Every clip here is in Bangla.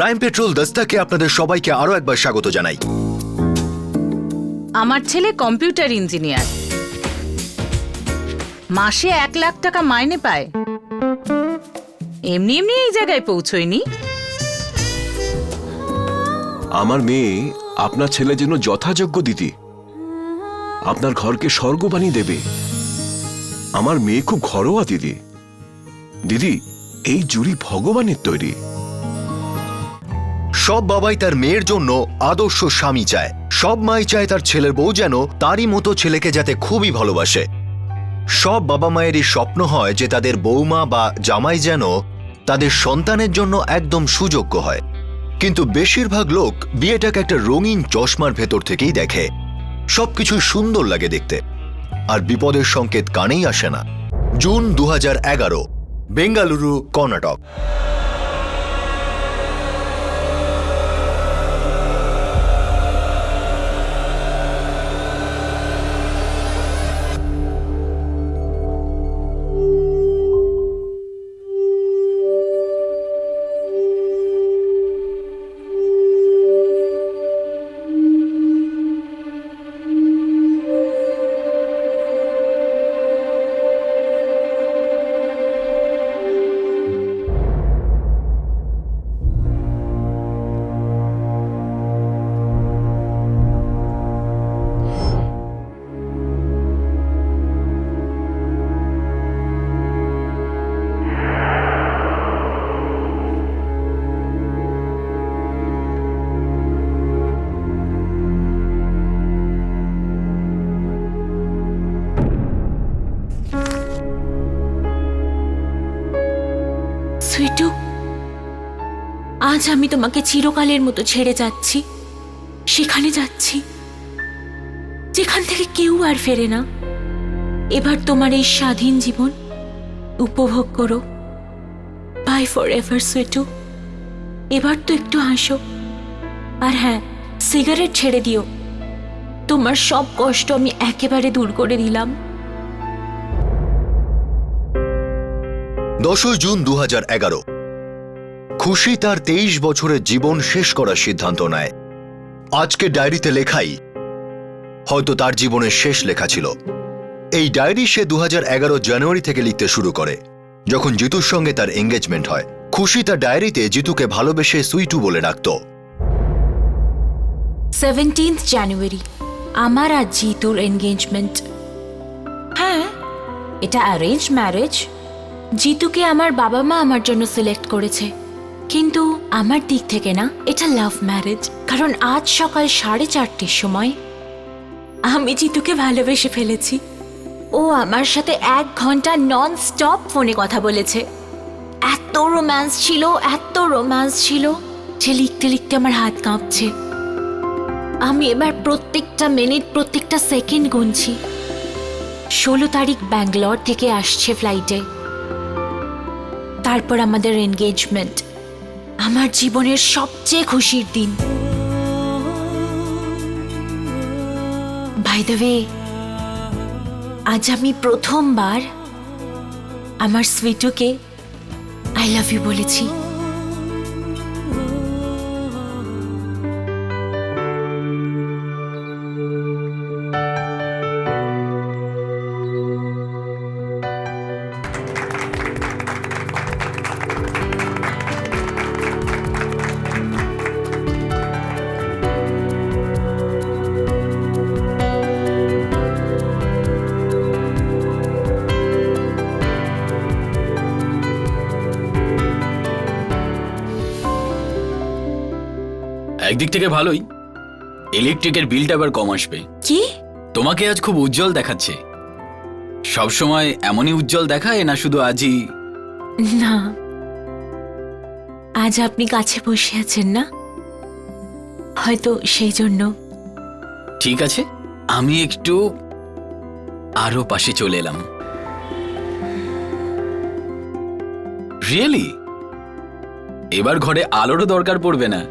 ক্রাইম পেট্রোল দস্তাকে আপনাদের সবাইকে আরো একবার স্বাগত জানাই। আমার ছেলে কম্পিউটার ইঞ্জিনিয়ার, মাসে 1 লাখ টাকা মাইনে পায়। এমনি এমনি এই জায়গায় পৌঁছয়নি। আমার মেয়ে আপনার ছেলের জন্য যথাযোগ্য দিদি, আপনার ঘরকে স্বর্গ বানিয়ে দেবে। আমার মেয়ে খুব ঘরোয়া দিদি। দিদি, এই জুড়ি ভগবানের তৈরি। সব বাবাই তার মেয়ের জন্য আদর্শ স্বামী চায়। সব মাই চায় তার ছেলের বউ যেন তারই মতো ছেলেকে যাতে খুবই ভালোবাসে। সব বাবা মায়েরই স্বপ্ন হয় যে তাদের বৌমা বা জামাই যেন তাদের সন্তানের জন্য একদম সুযোগ্য হয়। কিন্তু বেশিরভাগ লোক বিয়েটাকে একটা রঙিন চশমার ভেতর থেকেই দেখে। সবকিছু সুন্দর লাগে দেখতে, আর বিপদের সংকেত কানেই আসে না। জুন 2011, বেঙ্গালুরু, কর্ণাটক। সুইটু, আজ আমি তোমাকে চিরকালের মতো ছেড়ে যাচ্ছি। সেখানে যাচ্ছি যেখান থেকে কেউ আর ফেরে না। এবার তোমার এই স্বাধীন জীবন উপভোগ করো। By for ever সুইটু। এবার তো একটু হাসো। আর হ্যাঁ, সিগারেট ছেড়ে দিও। তোমার সব কষ্ট আমি একেবারে দূর করে দিলাম। 10 জুন 2011, খুশি তার 23 বছরের জীবন শেষ করার সিদ্ধান্ত নেয়। আজকে ডায়েরিতে লেখাই হয়তো তার জীবনের শেষ লেখা ছিল। এই ডায়েরি সে 2011 জানুয়ারি থেকে লিখতে শুরু করে, যখন জিতুর সঙ্গে তার এঙ্গেজমেন্ট হয়। খুশি তার ডায়েরিতে জিতুকে ভালোবেসে সুইটু বলে ডাকত। 17 জানুয়ারি আমার আর জিতুর এনগেজমেন্ট। হ্যাঁ, এটা অ্যারেঞ্জ ম্যারেজ। জিতুকে আমার বাবা মা আমার জন্য সিলেক্ট করেছে, কিন্তু আমার দিক থেকে না, এটা লাভ ম্যারেজ। কারণ আজ সকাল 4:30টার সময় আমি জিতুকে ভালোবেসে ফেলেছি। ও আমার সাথে 1 ঘন্টা নন স্টপ ফোনে কথা বলেছে। এত রোম্যান্স ছিল, এত রোম্যান্স ছিল যে লিখতে লিখতে আমার হাত কাঁপছে। আমি এবার প্রত্যেকটা মিনিট, প্রত্যেকটা সেকেন্ড গুনছি। 16 তারিখ ব্যাঙ্গালোর থেকে আসছে ফ্লাইটে। তারপর আমাদের এনগেজমেন্ট। আমার জীবনের সবচেয়ে খুশির দিন। বাই দ্য ওয়ে, আজ আমি প্রথমবার আমার সুইটুকে আই লাভ ইউ বলেছি। একদিক থেকে ভালোই, ইলেকট্রিকের বিলটা আবার কম আসবে। কি? তোমাকে আজ খুব উজ্জ্বল দেখাচ্ছে। সব সময় এমনই উজ্জ্বল দেখায় না, শুধু আজই? না, আজ আপনি কাছে বসে আছেন না, হয়তো সেই জন্য। ঠিক আছে, আমি একটু আরো পাশে চলে এলাম। রিয়েলি? এবার ঘরে আলোরও দরকার পড়বে না।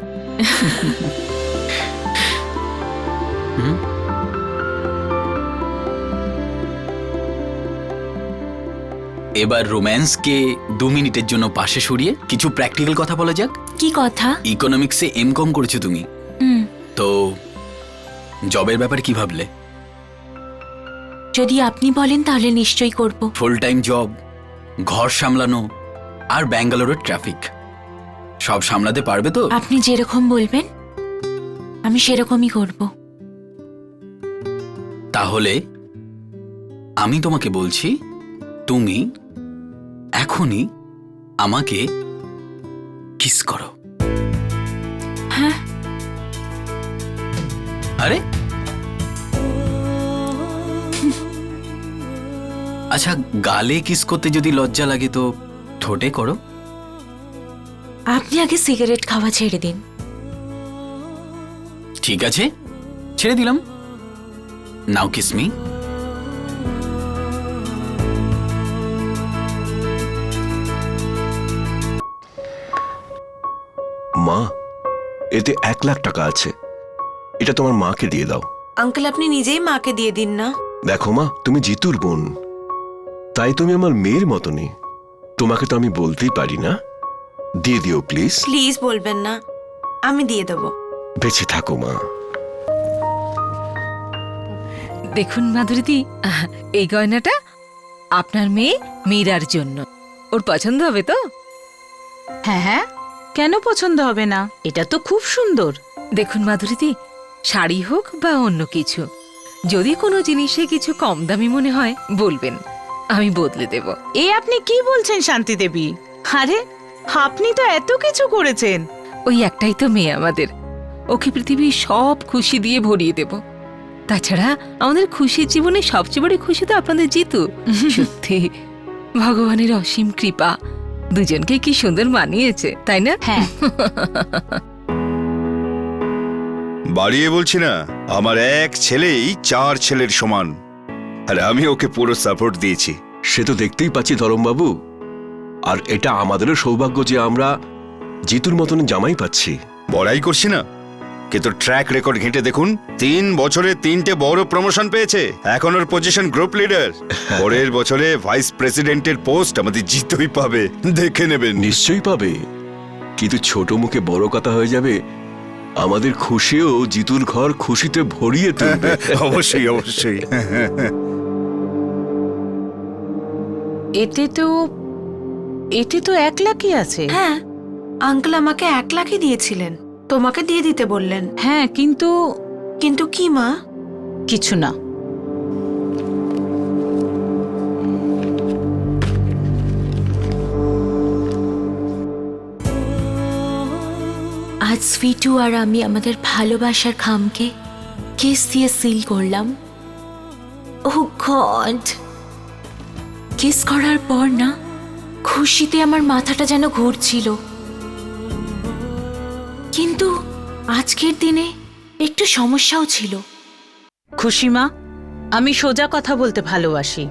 এবার রোম্যান্সকে 2 মিনিটের জন্য পাশে সরিয়ে কিছু প্র্যাকটিক্যাল কথা বলা যাক। কি কথা? ইকোনমিক্সে এমকম করেছো তুমি, হুম, তো জবের ব্যাপারে কি ভাবলে? যদি আপনি বলেন তাহলে নিশ্চয়ই করব। ফুল টাইম জব, ঘর সামলানো, আর ব্যাঙ্গালোরের ট্রাফিক, সব সামলাতে পারবে তো? আপনি যেরকম বলবেন আমি সেরকমই করব। তাহলে আমি তোমাকে বলছি, তুমি এখনই আমাকে কিস করো। হ্যাঁ, আরে আচ্ছা, গালে কিস করতে যদি লজ্জা লাগে তো ঠোঁটে করো। আপনি আগে সিগারেট খাওয়া ছেড়ে দিন। ঠিক আছে, ছেড়ে দিলাম। নাও কিস মি। মা, এতে 1 লাখ টাকা আছে, এটা তোমার মাকে দিয়ে দাও। আঙ্কেল আপনি নিজেই মাকে দিয়ে দিন না। দেখো মা, তুমি জিতুর বোন, তাই তুমি আমার মেয়ের মতনই, তোমাকে তো আমি বলতেই পারি না। দিয়ে দিও প্লিজ। প্লিজ বলবেন না, আমি দিয়ে দেবো। বেঁচে থাকো মা। দেখুন মাধুরীদি, এই গয়নাটা আপনার মেয়ে মীরার জন্য। ওর পছন্দ হবে তো? হ্যাঁ হ্যাঁ, কেন পছন্দ হবে না? এটা তো খুব সুন্দর। দেখুন মাধুরীদি, শাড়ি হোক বা অন্য কিছু, যদি কোনো জিনিসে কিছু কম দামি মনে হয় বলবেন, আমি বদলে দেব। এ আপনি কি বলছেন শান্তি দেবী? আরে আপনি তো এত কিছু করেছেন। ওই একটাই তো মেয়ে আমাদের, ওকে পৃথিবীর সব খুশি দিয়ে ভরিয়ে দেব। তাছাড়া আমাদের খুশির জীবনে সবচেয়ে বড় খুশি তো আপনাদের জিতু। সত্যি ভগবানের অসীম কৃপা, দুজনকে কি সুন্দর মানিয়েছে, তাই না? হ্যাঁ, বাড়িয়ে বলছি না, আমার এক ছেলেই 4 ছেলের সমান, আর আমি ওকে পুরো সাপোর্ট দিয়েছি। সে তো দেখতেই পাচ্ছি ধরমবাবু, আর এটা আমাদেরও সৌভাগ্য যে আমরা জিতুর মতন জামাই পাচ্ছি। বড়াই করছি না, কিন্তু ট্র্যাক রেকর্ড ঘেঁটে দেখুন, 3 বছরে 3টে বড় প্রমোশন পেয়েছে। এখন ওর পজিশন গ্রুপ লিডার। পরের বছরে ভাইস প্রেসিডেন্টের পোস্ট আমাদের জিতুই পাবে, দেখে নেবেন। নিশ্চয়ই পাবে, কিন্তু ছোট মুখে বড় কথা হয়ে যাবে। আমাদের খুশিও জিতুর ঘর খুশিতে ভরিয়ে তুলবে। অবশ্যই অবশ্যই। এতে তো 1 লাখই আছে। হ্যাঁ, আঙ্কেল আমাকে 1 লাখই দিয়েছিলেন, তোমাকে দিয়ে দিতে বললেন। হ্যাঁ, কিন্তু কিন্তু কি মা? কিছু না। আজ সুইটু আর আমি আমাদের ভালোবাসার খামকে কিস দিয়ে সিল করলাম। ও গড, কিস করার পর না খুশিতে আমার মাথাটা যেন ঘুরছিল, কিন্তু আজকের দিনে একটু সমস্যাও ছিল। খুশি মা, আমি সোজা কথা বলতে ভালোবাসি।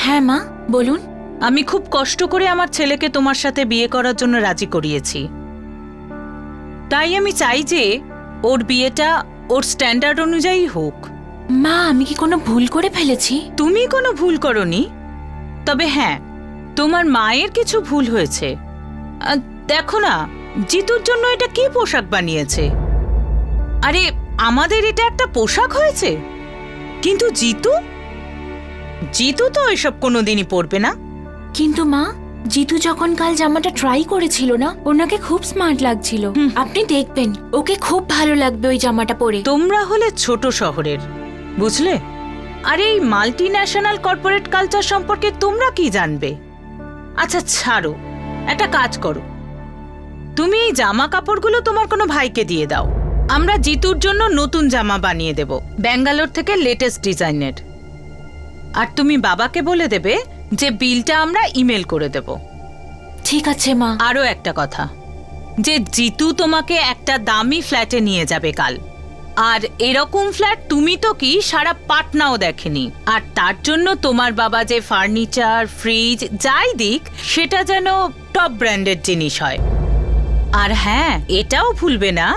হ্যাঁ মা, বলুন। আমি খুব কষ্ট করে আমার ছেলেকে তোমার সাথে বিয়ে করার জন্য রাজি করিয়েছি। তাই আমি চাই যে ওর বিয়েটা ওর স্ট্যান্ডার্ড অনুযায়ী হোক। মা, আমি কি কোনো ভুল করে ফেলেছি? তুমি কোনো ভুল করনি, তবে হ্যাঁ, তোমার মায়ের কিছু ভুল হয়েছে। দেখো না, জিতুর জন্য এটা কি পোশাক বানিয়েছে। আরে আমাদের এটা একটা পোশাক হয়েছে, কিন্তু জিতু তো এসব কোনোদিনই পরবে না। কিন্তু মা, জিতু যখন কাল জামাটা ট্রাই করেছিল না, ওনাকে খুব স্মার্ট লাগছিল। আপনি দেখবেন ওকে খুব ভালো লাগবে ওই জামাটা পরে। তোমরা হলে ছোট শহরের, বুঝলে? আর এই মাল্টি ন্যাশনাল কর্পোরেট কালচার সম্পর্কে তোমরা কি জানবে? আচ্ছা ছাড়ো, একটা কাজ করো, তুমি এই জামা কাপড়গুলো তোমার কোনো ভাইকে দিয়ে দাও। আমরা জিতুর জন্য নতুন জামা বানিয়ে দেব, ব্যাঙ্গালোর থেকে লেটেস্ট ডিজাইনের। আর তুমি বাবাকে বলে দেবে যে বিলটা আমরা ইমেল করে দেব। ঠিক আছে মা। আরও একটা কথা, যে জিতু তোমাকে একটা দামি ফ্ল্যাটে নিয়ে যাবে কাল। আর এরকম ফ্ল্যাট তুমি তো কি সারা পাটনাও দেখেনি। আর তার জন্য তোমার বাবা যে ফার্নিচার, ফ্রিজ যাই দিক, সেটা যেন টপ ব্র্যান্ডের জিনিস হয়। আর হ্যাঁ, এটাও ভুলবে না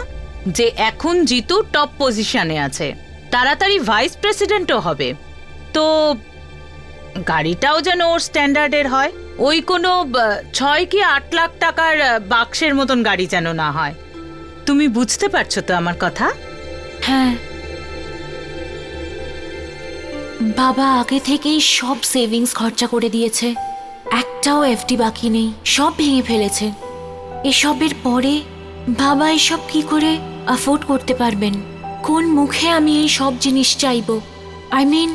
যে এখন জিতু টপ পজিশনে আছে, তাড়াতাড়ি ভাইস প্রেসিডেন্টও হবে। তো গাড়িটাও যেন ওর স্ট্যান্ডার্ডের হয়, ওই কোনো 6 কি 8 লাখ টাকার বাক্সের মতন গাড়ি যেন না হয়। তুমি বুঝতে পারছো তো আমার কথা? হ্যাঁ, বাবা আগে থেকেই সব সেভিংস খরচা করে দিয়েছে, একটাও এফডি বাকি নেই, সব ভেঙে ফেলেছে। এসবের পরে বাবা এসব কি করে অ্যাফোর্ড করতে পারবেন? কোন মুখে আমি এই সব জিনিস চাইবো? আই মিন,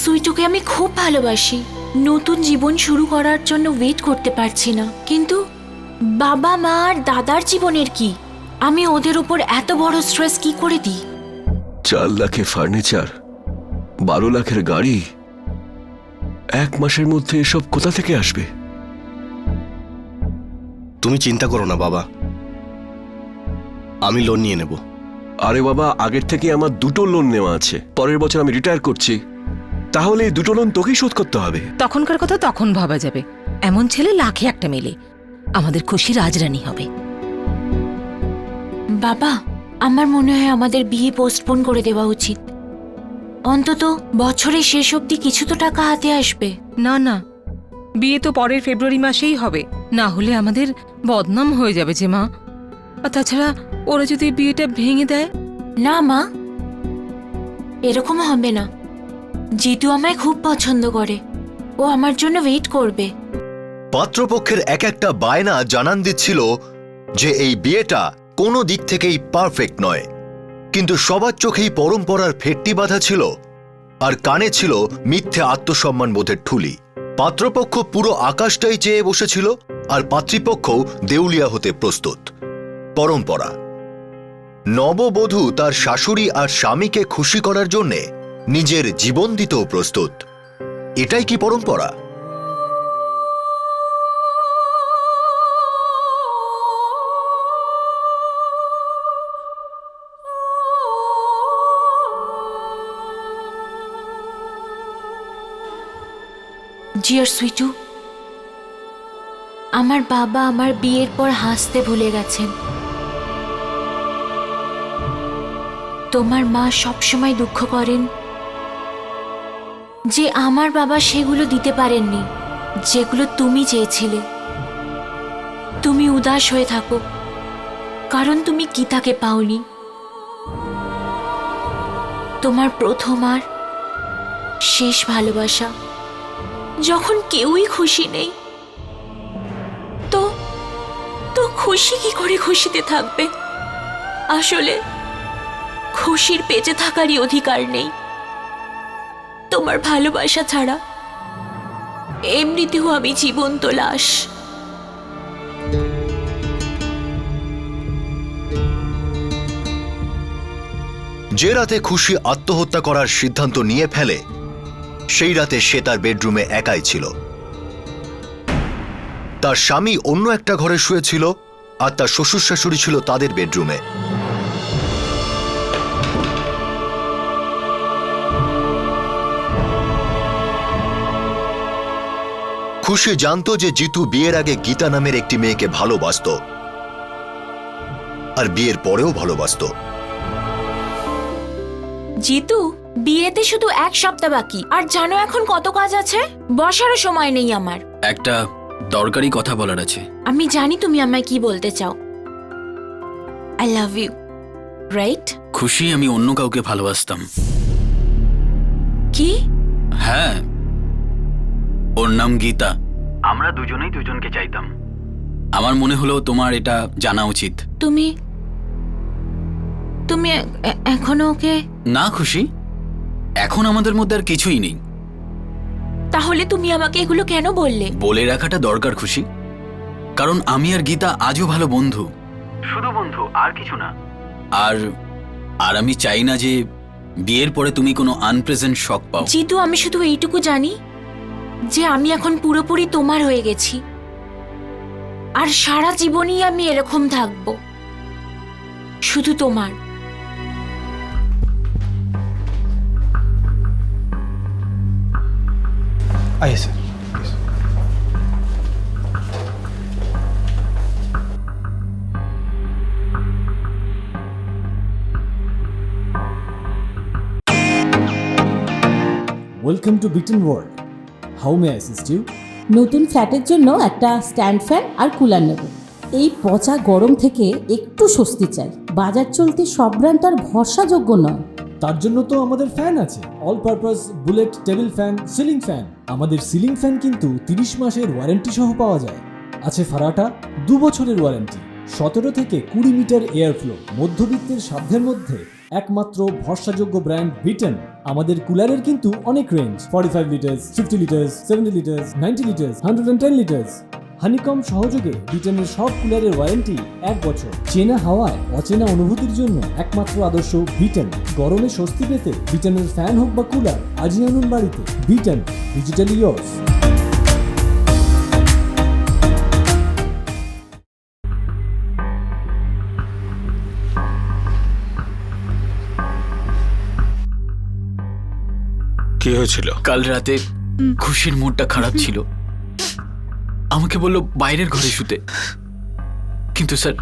সুইটুকে আমি খুব ভালোবাসি, নতুন জীবন শুরু করার জন্য ওয়েট করতে পারছি না। কিন্তু বাবা মা আর দাদার জীবনের কি? আমি ওদের উপর এত বড় স্ট্রেস কি করে দিই? 4 লাখের ফার্নিচার, 12 লাখের গাড়ি, 1 মাসের মধ্যে এসব কোথা থেকে আসবে? তুমি চিন্তা করো না বাবা, আমি লোন নিয়ে নেব। আরে বাবা, আগের থেকে আমার 2টো লোন নেওয়া আছে, পরের বছর আমি রিটায়ার করছি, তাহলে এই 2টো লোন তোকেই শোধ করতে হবে। তখনকার কথা তখন ভাবা যাবে। এমন ছেলে লাখে একটা মেলে, আমাদের খুশি রাজরানী হবে। বাবা, আমার মনে হয় আমাদের বিয়ে পোস্টপোন করে দেওয়া উচিত। অন্তত বছরের শেষ অবধি কিছু তো টাকা হাতে আসবে। না না, বিয়ে তো পরের ফেব্রুয়ারি মাসেই হবে, না হলে আমাদের বদনাম হয়ে যাবে যে মা। আর তাছাড়া ওরা যদি বিয়েটা ভেঙে দেয়? না মা, এরকম হবে না। জিতু আমায় খুব পছন্দ করে, ও আমার জন্য ওয়েট করবে। পাত্রপক্ষের এক একটা বায়না জানান দিচ্ছিল যে এই বিয়েটা কোনো দিক থেকেই পারফেক্ট নয়, কিন্তু সবার চোখেই পরম্পরার ফেটটি বাঁধা ছিল, আর কানে ছিল মিথ্যে আত্মসম্মান বোধের ঠুলি। পাত্রপক্ষ পুরো আকাশটাই চেয়ে বসেছিল, আর পাত্রীপক্ষও দেউলিয়া হতে প্রস্তুত। পরম্পরা। নববধূ তার শাশুড়ি আর স্বামীকে খুশি করার জন্যে নিজের জীবন দিতেও প্রস্তুত। এটাই কি পরম্পরা? ডিয়ার সুইটু, আমার বাবা আমার বিয়ের পর হাসতে ভুলে গেছেন। তোমার মা সবসময় দুঃখ করেন যে আমার বাবা সেগুলো দিতে পারেননি যেগুলো তুমি চেয়েছিলে। তুমি উদাস হয়ে থাকো কারণ তুমি গীতাকে পাওনি, তোমার প্রথম আর শেষ ভালোবাসা। যখন কেউই খুশি নেই তো তো খুশি কি করে খুশিতে থাকবে? আসলে খুশির বেঁচে থাকারই অধিকার নেই তোমার ভালোবাসা ছাড়া। এমনিতেও আমি জীবন্ত লাশ। যে রাতে খুশি আত্মহত্যা করার সিদ্ধান্ত নিয়ে ফেলে, সেই রাতে সে তার বেডরুমে একাই ছিল। তার স্বামী অন্য একটা ঘরে শুয়েছিল, আর তার শ্বশুর শাশুড়ি ছিল তাদের বেডরুমে। খুশি জানতো যে জিতু বিয়ের আগে গীতা নামের একটি মেয়েকে ভালোবাসত, আর বিয়ের পরেও ভালোবাসত। জিতু, বিয়েতে শুধু 1 সপ্তাহ বাকি, আর জানো এখন কত কাজ আছে? বসারও সময় নেই আমার। একটা দরকারি কথা বলার আছে। আমি জানি তুমি আমায় কি বলতে চাও। I love you, right? খুশি, আমি অন্য কাউকে ভালোবাসতাম। কি? হ্যাঁ, ওর নাম গীতা। আমরা দুজনেই দুজনকে চাইতাম। আমার মনে হলো তোমার এটা জানা উচিত। তুমি তুমি এখনো ওকে? না খুশি, এখন আমাদের মধ্যে আর কিছুই নেই। তাহলে তুমি আমাকে এগুলো কেন বললে? বলে রাখাটা দরকার খুশি, কারণ আমি আর গীতা আজও ভালো বন্ধু, শুধু বন্ধু, আর কিছু না। আর আর আমি চাই না যে বিয়ের পরে তুমি কোনো আনপ্রেজেন্ট শক পাও। জিতু, আমি শুধু এইটুকু জানি যে আমি এখন পুরোপুরি তোমার হয়ে গেছি, আর সারা জীবনই আমি এরকম থাকবো, শুধু তোমার। आइए sir. Welcome to Beaten World. How may assist you? নতুন ফ্ল্যাটের জন্য একটা স্ট্যান্ড ফ্যান আর কুলার নেব। এই পচা গরম থেকে একটু স্বস্তি চাই। বাজার চলতে সব ব্র্যান্ড তো আর ভরসাযোগ্য নয়। তার জন্য তো আমাদের ফ্যান আছে, all purpose bullet table fan, ceiling fan. আমাদের সিলিং ফ্যান কিন্তু 30 মাসের ওয়ারেন্টি সহ পাওয়া যায়। আছে ফারাটা 2 বছরের ওয়ারেন্টি, 17 থেকে 20 মিটার এয়ার ফ্লো, মধ্যবিত্তের সাধ্যের মধ্যে একমাত্র ভরসাযোগ্য ব্র্যান্ড বিটেন। আমাদের কুলারের কিন্তু অনেক range, 45 litres, 50 litres, 70 litres, 90 litres, 110 litres. Honeycomb সহযোগে বিটেনের সব কুলারের ওয়ারেন্টি 1 বছর। চেনা হাওয়ায় অচেনা অনুভূতির জন্য একমাত্র আদর্শ বিটেন। গরমে স্বস্তি পেতে বিটেনের ফ্যান হোক বা কুলার আজই আনুন বাড়িতে। Beaten, digitally years. কি হয়েছিল? কাল রাতে খুশির মুডটা খারাপ ছিল, আমাকে বলল বাইরের ঘরে শুতে। কিন্তু স্যার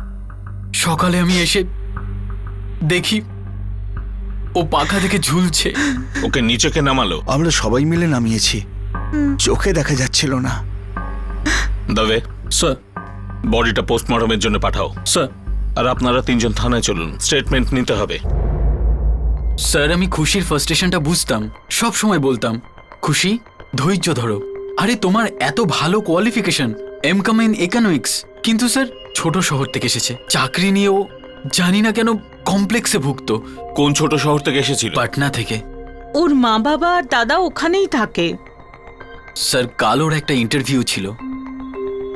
সকালে আমি এসে দেখি ও পাখা থেকে ঝুলছে। ওকে নিচে কে নামালো? আমরা সবাই মিলে নামিয়েছি, চোখে দেখা যাচ্ছিল না। দবে, স্যার বডিটা পোস্টমর্টমের জন্য পাঠাও। স্যার আর আপনারা 3 জন থানায় চলুন, স্টেটমেন্ট নিতে হবে। স্যার আমি খুশির ফার্স্টেশনটা বুঝতাম, সব সময় বলতাম খুশি ধৈর্য ধরো, আরে তোমার এত ভালো কোয়ালিফিকেশন, এমকম ইন ইকোনমিক্স। কিন্তু স্যার ছোট শহর থেকে এসেছে, চাকরি নিয়েও জানি না কেন কমপ্লেক্সে ভুগতো। কোন ছোট শহর থেকে এসেছিল? পাটনা থেকে। ওর মা বাবা আর দাদা ওখানেই থাকে। স্যার কাল ওর একটা ইন্টারভিউ ছিল,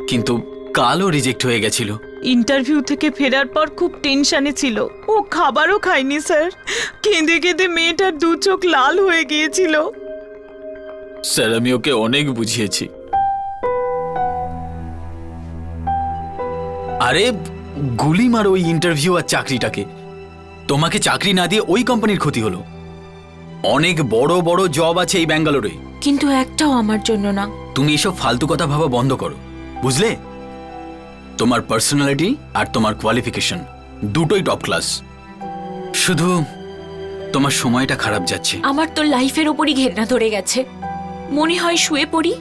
কিন্তু কালও রিজেক্ট হয়ে গেছিল। ইন্টারভিউ থেকে ফেরার পর খুব টেনশনে ছিল, ও খাবারও খায়নি স্যার। কেঁদে কেঁদে মেয়েটার 2 চোখ লাল হয়ে গিয়েছিল। স্যার আমি ওকে অনেক বুঝিয়েছি। আরে গুলি মারো ওই ইন্টারভিউ আর চাকরিটাকে, তোমাকে চাকরি না দিয়ে ওই কোম্পানির ক্ষতি হলো। অনেক বড় বড় জব আছে এই ব্যাঙ্গালোরে। কিন্তু একটাও আমার জন্য না। তুমি এসব ফালতু কথা ভাবা বন্ধ করো, বুঝলে? তোমার পার্সোনালিটি আর তোমার কোয়ালিফিকেশন দুটোই টপ ক্লাস, শুধু তোমার সময়টা খারাপ যাচ্ছে। আমার তো লাইফের ওপরই ঘেন্না ধরে গেছে, মনে হয় শুয়ে পড়ি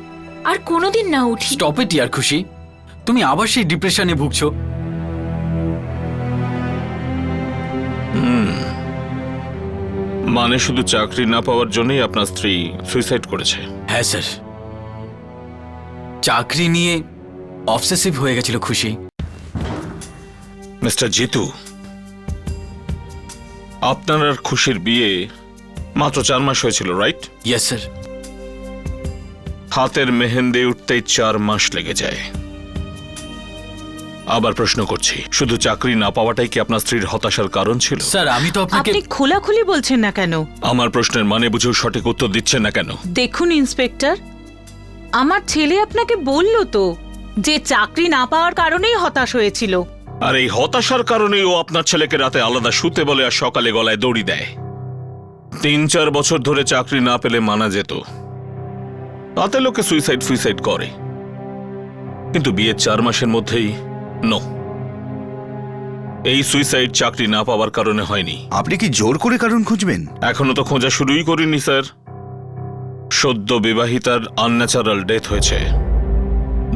আর কোনোদিন না উঠি। স্টপ ইট ইয়ার খুশি, তুমি আবার সেই ডিপ্রেশনে ভুগছো। মানে শুধু চাকরি না পাওয়ার জন্যই আপনার স্ত্রী সুইসাইড করেছে? হ্যাঁ স্যার, চাকরি নিয়ে অবসেসিভ হয়ে গেছিল খুশি। মিস্টার জিতু, আপনার আর খুশির বিয়ে মাত্র 4 মাস হয়েছিল, রাইট? Yes sir. হাতের মেহেন্দি উঠতেই 4 মাস লেগে যায়। আবার প্রশ্ন করছি, শুধু চাকরি না পাওয়াটাই কি আপনার স্ত্রীর হতাশার কারণ ছিল? স্যার আমি তো আপনাকে। আপনি খোলাখুলি বলছেন না কেন? আমার প্রশ্নের মানে বুঝেও সঠিক উত্তর দিচ্ছেন না কেন? দেখুন ইন্সপেক্টর, আমার ছেলে আপনাকে বলল তো যে চাকরি না পাওয়ার কারণেই হতাশ হয়েছিল। আর এই হতাশার কারণেই ও আপনার ছেলেকে রাতে আলাদা শুতে বলে আর সকালে গলায় দড়ি দেয়। 3-4 বছর ধরে চাকরি না পেলে মানা যেত, তাতে লোকে সুইসাইড করে, কিন্তু বিয়ের 4 মাসের মধ্যেই নো। এই সুইসাইড চাকরি না পাওয়ার কারণে হয়নি। আপনি কি জোর করে কারণ খুঁজবেন? এখনো তো খোঁজা শুরুই করিনি স্যার। সদ্য বিবাহিতার আনন্যাচারাল ডেথ হয়েছে,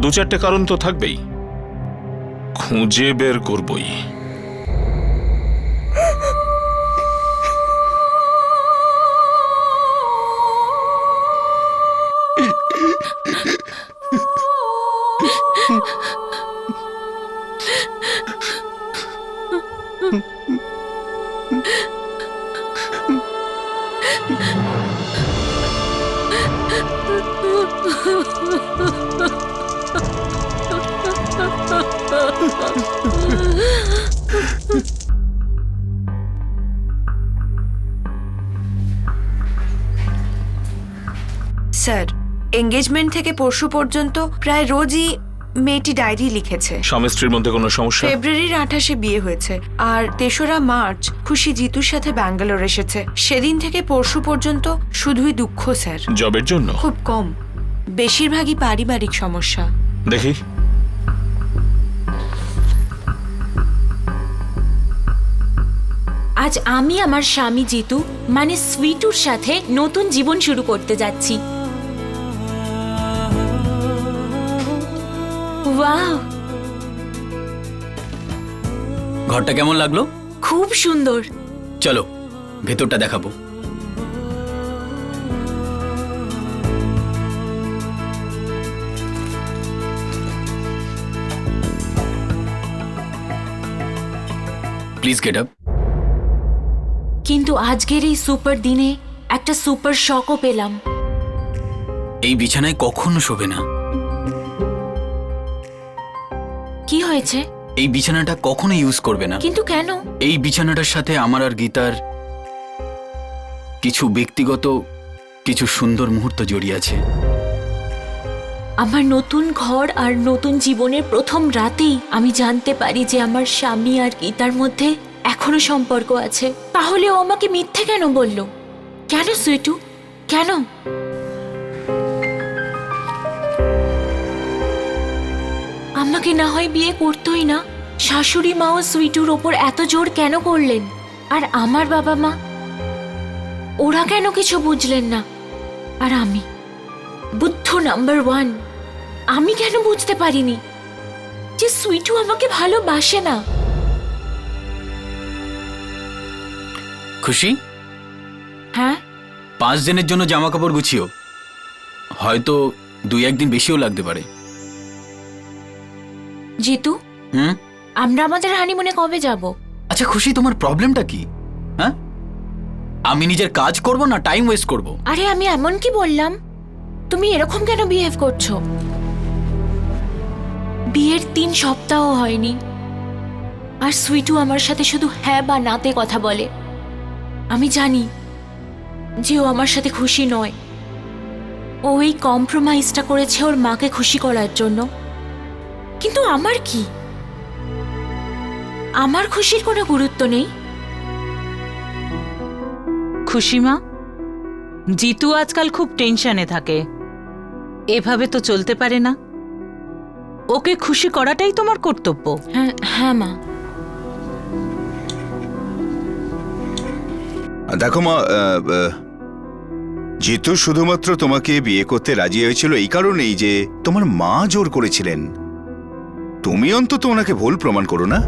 2-4টে কারণ তো থাকবেই, খুঁজে বের করবই। স্যার এঙ্গেজমেন্ট থেকে পরশু পর্যন্ত প্রায় রোজই মেয়েটি ডায়েরি লিখেছে। স্বামী স্ত্রীর মধ্যে কোনো সমস্যা? ফেব্রুয়ারির 28-এ বিয়ে হয়েছে, আর 3রা মার্চ খুশি জিতুর সাথে ব্যাঙ্গালোর এসেছে। সেদিন থেকে পরশু পর্যন্ত শুধুই দুঃখ স্যার। জবের জন্য? খুব কম, বেশিরভাগই পারিবারিক সমস্যা। দেখি। আজ আমি আমার স্বামী জিতু মানে সুইটুর সাথে নতুন জীবন শুরু করতে যাচ্ছি। ওয়াও, ঘরটা কেমন লাগলো? খুব সুন্দর। চলো ভেতরটা দেখাবো। Please get up. কিন্তু আজকের এই সুপার দিনে একটা সুপার শকও পেলাম। এই বিছানায় কখনো শোবে না। কি হয়েছে? এই বিছানাটা কখনো ইউজ করবে না। কিন্তু কেন? এই বিছানাটার সাথে আমার আর গীতার কিছু ব্যক্তিগত, কিছু সুন্দর মুহূর্ত জড়িয়ে আছে। আমার নতুন ঘর আর নতুন জীবনের প্রথম রাতেই আমি জানতে পারি যে আমার স্বামী আর গীতার মধ্যে এখনো সম্পর্ক আছে। তাহলে ও আমাকে মিথ্যে কেন বলল? কেন সুইটু, কেন? আমাকে না হয় বিয়ে করতোই না। শাশুড়ি মাও সুইটুর ওপর এত জোর কেন করলেন? আর আমার বাবা মা, ওরা কেন কিছু বুঝলেন না? আর আমি, বুদ্ধ নাম্বার 1, আমি কেন বুঝতে পারিনি যে সুইটু আমাকে ভালোবাসে না? খুশি? হ্যাঁ, 5 দিনের জন্য জামা কাপড় গুছিও, হয়তো 2-1 দিন বেশিও লাগতে পারে। জিতু, আমরা আমাদের হানিমুনে কবে যাব? আচ্ছা খুশি, তোমার প্রবলেমটা কি? হ্যাঁ, আমি নিজের কাজ করব না টাইম ওয়েস্ট করব? আরে আমি এমন কি বললাম? তুমি এরকম কেন বিহেভ করছো? বিয়ের 3 সপ্তাহ হয়নি আর সুইটু আমার সাথে শুধু হ্যাঁ বা নাতে কথা বলে। আমি জানি যে ও আমার সাথে খুশি নয়। ও এই কম্প্রোমাইজটা করেছে ওর মাকে খুশি করার জন্য। কিন্তু আমার কি? আমার খুশির কোনো গুরুত্ব নেই? খুশিমা, জিতু আজকাল খুব টেনশনে থাকে। এভাবে তো চলতে পারে না। ওকে খুশি করাটাই তোমার কর্তব্য। হ্যাঁ হ্যাঁ মা। দেখো মা, জিতু শুধুমাত্র তোমাকে বিয়ে করতে রাজি হয়েছিল এই কারণেই যে তোমার মা জোর করেছিলেন। তুমি অন্তত ওনাকে ভুল প্রমাণ করো না।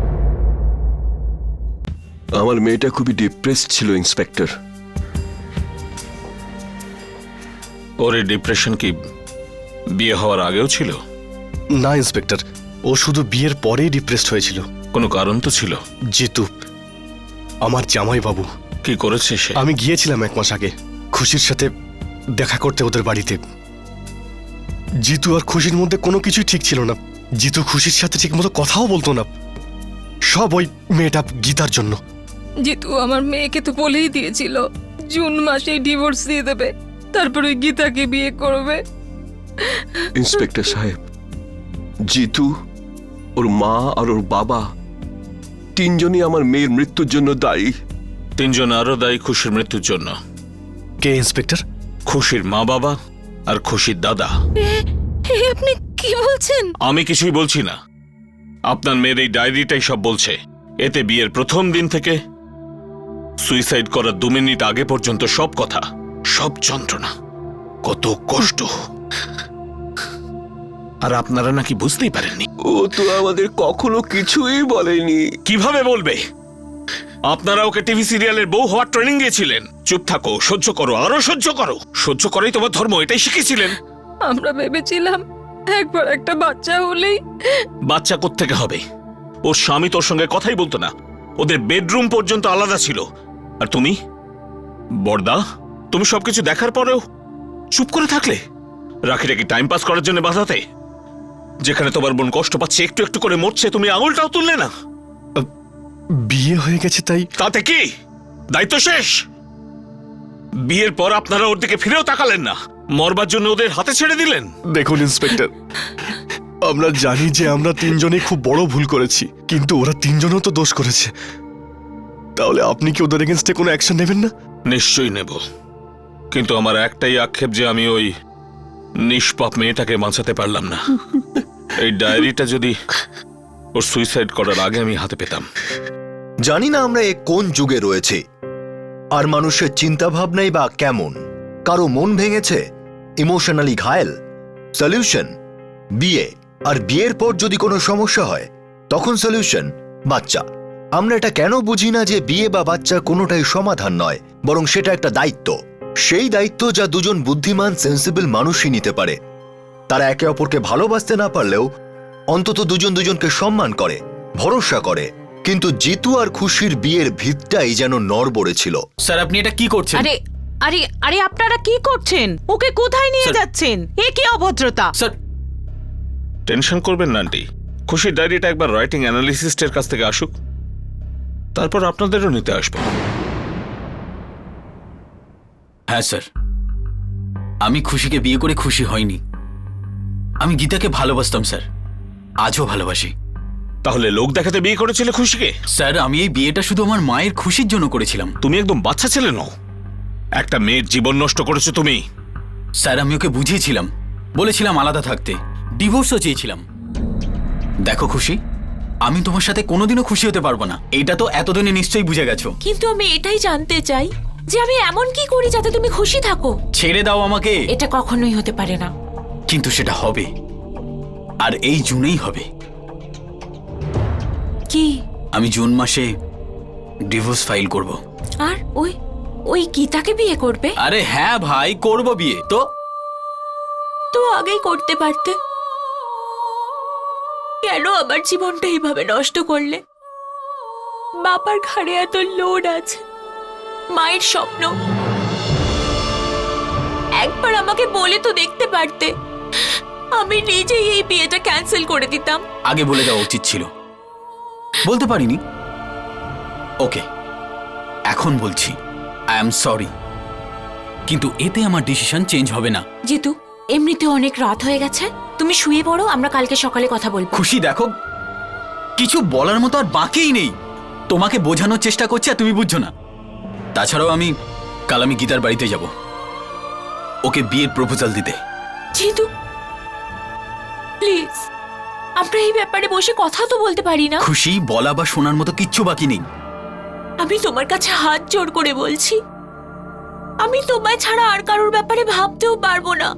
আমার মেয়েটা খুবই ডিপ্রেসড ছিল ইন্সপেক্টর। ওর এই ডিপ্রেশন কি বিয়ে হওয়ার আগেও ছিল? না ইন্সপেক্টর, ও শুধু বিয়ের পরেই ডিপ্রেসড হয়েছিল। কোনো কারণ তো ছিল। জিতু, আমার জামাই বাবু। কি করেছে সে? আমি গিয়েছিলাম 1 মাস আগে খুশির সাথে দেখা করতে ওদের বাড়িতে। জিতু আর খুশির মধ্যে কোনো কিছুই ঠিক ছিল না। জিতু খুশির সাথে ঠিক মতো কথাও বলতো না। সব ওই মেয়েটা গীতার জন্য। জিতু আমার মেয়েকে তো বলেই দিয়েছিল জুন মাসেই ডিভোর্স দিয়ে দেবে, তারপর ওই গীতাকে বিয়ে করবে। ইন্সপেক্টর সাহেব, জিতু, ওর মা আর ওর বাবা 3জনই আমার মেয়ের মৃত্যুর জন্য দায়ী। 3 জন আরো দায়ী খুশির মৃত্যুর জন্য। কে ইন্সপেক্টর? খুশির মা বাবা আর খুশির দাদা। আপনি কি বলছেন? আমি কিছুই বলছি না, আপনার মেয়ের এই ডায়েরিটাই সব বলছে। এতে বিয়ের প্রথম দিন থেকে সুইসাইড করার 2 মিনিট আগে পর্যন্ত সব কথা, সব যন্ত্রণা, কত কষ্ট। আর আপনারা নাকি বুঝতেই পারেননি। ও তো আমাদের কখনো কিছুই বলেনি। কিভাবে বলবে? আপনারা ওকে টিভি সিরিয়ালের বউ হওয়ার ট্রেনিং দিয়েছিলেন। চুপ থাকো, সহ্য করো, আরো সহ্য করো। সহ্য করাই তোমার ধর্ম, এটাই শিখেছিলেন। আমরা ভেবেছিলাম একবার একটা বাচ্চা হলেই। বাচ্চা কোত্থেকে হবে? ওর স্বামী তোর সঙ্গে কথাই বলতো না, ওদের বেডরুম পর্যন্ত আলাদা ছিল। আর তুমি বড়দা, তুমি সবকিছু দেখার পরেও চুপ করে থাকলে। রাখিটা কি টাইম পাস করার জন্য বাঁধাতে? যেখানে তোমার বোন কষ্ট পাচ্ছে, একটু একটু করে মরছে, তুমি আঙুলটাও তুললে না। বিয়ে হয়ে গেছে তাই? তাতে কি? দায়িত্ব শেষ। বিয়ের পর আপনারা ওর দিকে ফিরেও তাকালেন না, মরবার জন্য ওদের হাতে ছেড়ে দিলেন। দেখুন ইন্সপেক্টর, আমরা জানি যে আমরা 3জনই খুব বড় ভুল করেছি, কিন্তু ওরা 3জনও তো দোষ করেছে। তাহলে আপনি কি ওদের এগেইনস্টে কোনো অ্যাকশন নেবেন না? নিশ্চয়ই নেব, কিন্তু আমার একটাই আক্ষেপ যে আমি ওই নিষ্পাপ মেয়েটাকে বাঁচাতে পারলাম না। এই ডায়েরিটা যদি ওর সুইসাইড করার আগে আমি হাতে পেতাম। জানি না আমরা কোন যুগে রয়েছে, আর মানুষের চিন্তা ভাবনাই বা কেমন। কারো মন ভেঙেছে, ইমোশনালি ঘায়েল, সলিউশন বিয়ে। আর বিয়ের পর যদি কোনো সমস্যা হয় তখন সলিউশন বাচ্চা। আমরা এটা কেন বুঝি না যে বিয়ে বা বাচ্চা কোনোটাই সমাধান নয়, বরং সেটা একটা দায়িত্ব। সেই দায়িত্ব যা দুজন বুদ্ধিমান সেন্সিবল মানুষই নিতে পারে। তারা একে অপরকে ভালোবাসতে না পারলেও অন্তত দুজন দুজনকে সম্মান করে, ভরসা করে। কিন্তু জিতু আর খুশির বিয়ের ভিতটাই যেন নড়বড়ে ছিল। স্যার আপনি এটা কি করছেন? আরে আরে আরে আপনারা কি করছেন? ওকে কোথায় নিয়ে স্যার- যাচ্ছেন? এ কি অভদ্রতা! স্যার টেনশন করবেন না আন্টি, খুশির ডায়েরিটা একবার রাইটিং অ্যানালিসিস্টের কাছ থেকে আসুক, তারপর আপনাদেরও নিতে আসবো। হ্যাঁ স্যার, আমি খুশিকে বিয়ে করে খুশি হয়নি। আমি গীতাকে ভালোবাসতাম স্যার, আজও ভালোবাসি। তাহলে লোক দেখাতে বিয়ে করেছিলে খুশিকে? স্যার আমি এই বিয়েটা শুধু আমার মায়ের খুশির জন্য করেছিলাম। তুমি একদম বাচ্চা ছেলে নও, একটা মেয়ের জীবন নষ্ট করেছো তুমি। স্যার আমি ওকে বুঝিয়েছিলাম, বলেছিলাম আলাদা থাকতে, ডিভোর্সও চেয়েছিলাম। দেখো খুশি, আমি তোমার সাথে কোনোদিনও খুশি হতে পারবো না, এটা তো এতদিনে নিশ্চয়ই বুঝে গেছো। কিন্তু আমি এটাই জানতে চাই যে আমি এমন কি করি যাতে তুমি খুশি থাকো। ছেড়ে দাও আমাকে। এটা কখনোই হতে পারে না। কিন্তু সেটা হবে, আর এই জুনেই হবে। কি? আমি জুন মাসে ডিভোর্স ফাইল করব। আর ওই ওই গীতাকে বিয়ে করবে? আরে হ্যাঁ ভাই, করব বিয়ে। তো আগেই করতে পারতে। কেন আমার জীবনটা এইভাবে নষ্ট করলে? বাবার ঘাড়ে এত লোড আছে, মায়ের স্বপ্ন। একবার আমাকে বলে তো দেখতে পারতে, আমি নিজেই এই বিয়েটা ক্যান্সেল করে দিতাম। আগে বলে দেওয়া উচিত ছিল, বলতে পারিনি। ওকে, এখন বলছি আই এম সরি, কিন্তু এতে আমার ডিসিশন চেঞ্জ হবে না। জিতু, এমনিতে অনেক রাত হয়ে গেছে, তুমি শুয়ে পড়ো, আমরা কালকে সকালে কথা বলবো। খুশি দেখো, কিছু বলার মতো আর বাকিই নেই। তোমাকে বোঝানোর চেষ্টা করছি আর তুমি বুঝছো না। তাছাড়াও কাল আমি গীতার বাড়িতে যাব, ওকে বিয়ের প্রপোজাল দিতে। জিতু প্লিজ, আমরা এই ব্যাপারে বসে কথা তো বলতে পারি না? খুশি, বলা বা শোনার মতো কিচ্ছু বাকি নেই। আমি তোমার কাছে হাত জোড় করে বলছি, আমি তোমায় ছাড়া আর কারোর ব্যাপারে ভাবতেও পারবো না।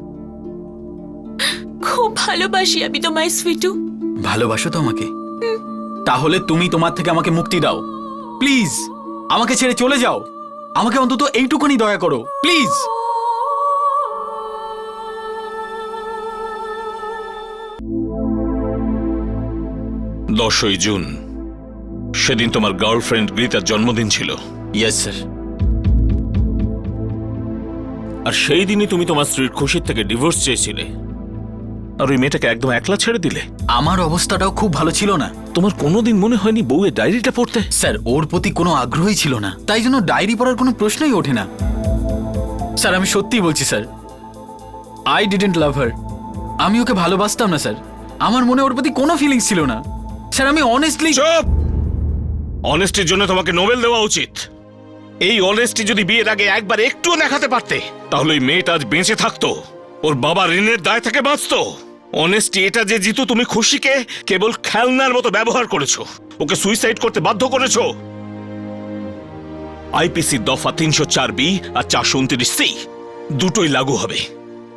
খুব ভালোবাসি আমি তোমায় সুইটু। ভালোবাসো তো আমাকে? তাহলে তুমি তোমার থেকে আমাকে মুক্তি দাও প্লিজ। আমাকে ছেড়ে চলে যাও, আমাকে অন্তত এইটুকুনি দয়া করো প্লিজ। 10ই জুন, সেদিন তোমার গার্লফ্রেন্ড গীতার জন্মদিন ছিল। Yes sir. আর সেই দিনই তুমি তোমার স্ত্রীর খুশির থেকে ডিভোর্স চেয়েছিলে, আর ওই মেয়েটাকে একদম একলা ছেড়ে দিলে। আমার অবস্থাটাও খুব ভালো ছিল না। তোমার কোনোদিন মনে হয়নি বউয়ের ডায়েরিটা পড়তে? স্যার ওর প্রতি কোনো আগ্রহই ছিল না, তাই জন্য ডায়েরি পড়ার কোনো প্রশ্নই ওঠে না। স্যার আমি সত্যিই বলছি স্যার, আই ডিডন্ট লাভ হার। আমি ওকে ভালোবাসতাম না স্যার, আমার মনে ওর প্রতি কোনো ফিলিংস ছিল না স্যার। আমি অনেস্টলি। চুপ! অনেস্টির জন্য তোমাকে নোবেল দেওয়া উচিত। এই অনেস্টি যদি বিয়ের আগে একবার একটুও দেখাতে পারতে, তাহলে ওই মেয়েটা আজ বেঁচে থাকতো, ওর বাবা ঋণের দায় থেকে বাঁচতো। অনেস্টি এটা যে জিতু তুমি খুশিকে কেবল খেলনার মতো ব্যবহার করেছো, ওকে সুইসাইড করতে বাধ্য করেছো। আইপিসি দফা 304B আর 429C দুটোই লাগু হবে।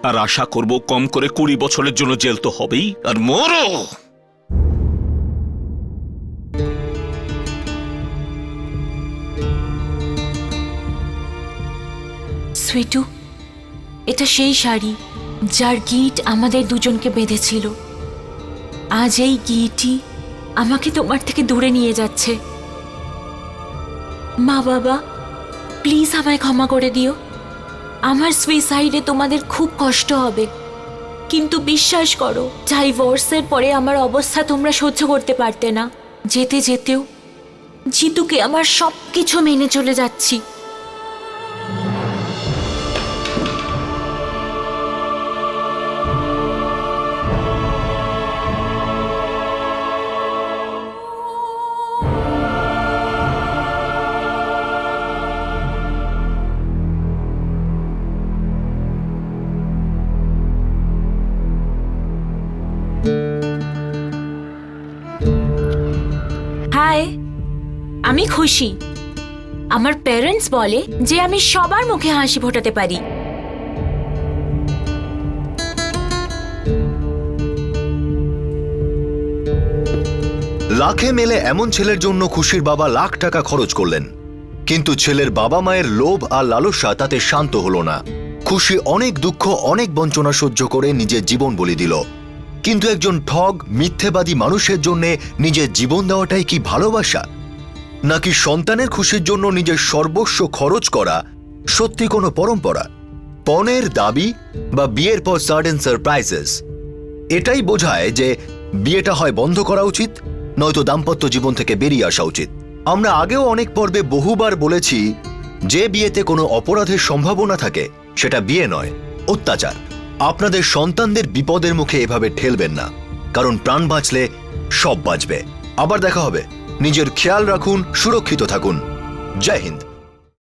আর আশা করব কম করে 20 বছরের জন্য জেল তো হবেই। আর মরো। সুইটু, এটা সেই শাড়ি যার গিট আমাদের দুজনকে বেঁধেছিল। আজ এই গিটই আমাকে তোমার থেকে দূরে নিয়ে যাচ্ছে। মা বাবা, প্লিজ আমায় ক্ষমা করে দিও। আমার সুইসাইডে তোমাদের খুব কষ্ট হবে, কিন্তু বিশ্বাস করো, ডাইভোর্সের পরে আমার অবস্থা তোমরা সহ্য করতে পারতে না। যেতে যেতেও জিতুকে আমার সব কিছু মেনে চলে যাচ্ছি। হাই, আমি খুশি। আমার প্যারেন্টস বলে যে আমি সবার মুখে হাসি ফোটাতে পারি। লাখে মেলে এমন ছেলের জন্য খুশির বাবা লাখ টাকা খরচ করলেন, কিন্তু ছেলের বাবা মায়ের লোভ আর লালসা তাতে শান্ত হলো না। খুশি অনেক দুঃখ, অনেক বঞ্চনা সহ্য করে নিজের জীবন বলি দিল। কিন্তু একজন ঠগ, মিথ্যেবাদী মানুষের জন্য নিজের জীবন দেওয়াটাই কি ভালোবাসা, নাকি সন্তানের খুশির জন্য নিজের সর্বস্ব খরচ করা সত্যি কোনো পরম্পরা? পণের দাবি বা বিয়ের পর সাডেন সারপ্রাইজেস, এটাই বোঝায় যে বিয়েটা হয় বন্ধ করা উচিত, নয়তো দাম্পত্য জীবন থেকে বেরিয়ে আসা উচিত। আমরা আগেও অনেক পর্বে বহুবার বলেছি, যে বিয়েতে কোনো অপরাধের সম্ভাবনা থাকে সেটা বিয়ে নয়, অত্যাচার। আপনাদের সন্তানদের বিপদের মুখে এভাবে ঠেলবেন না, কারণ প্রাণ বাঁচলে সব বাঁচবে। আবার দেখা হবে। নিজের খেয়াল রাখুন, সুরক্ষিত থাকুন। জয় হিন্দ।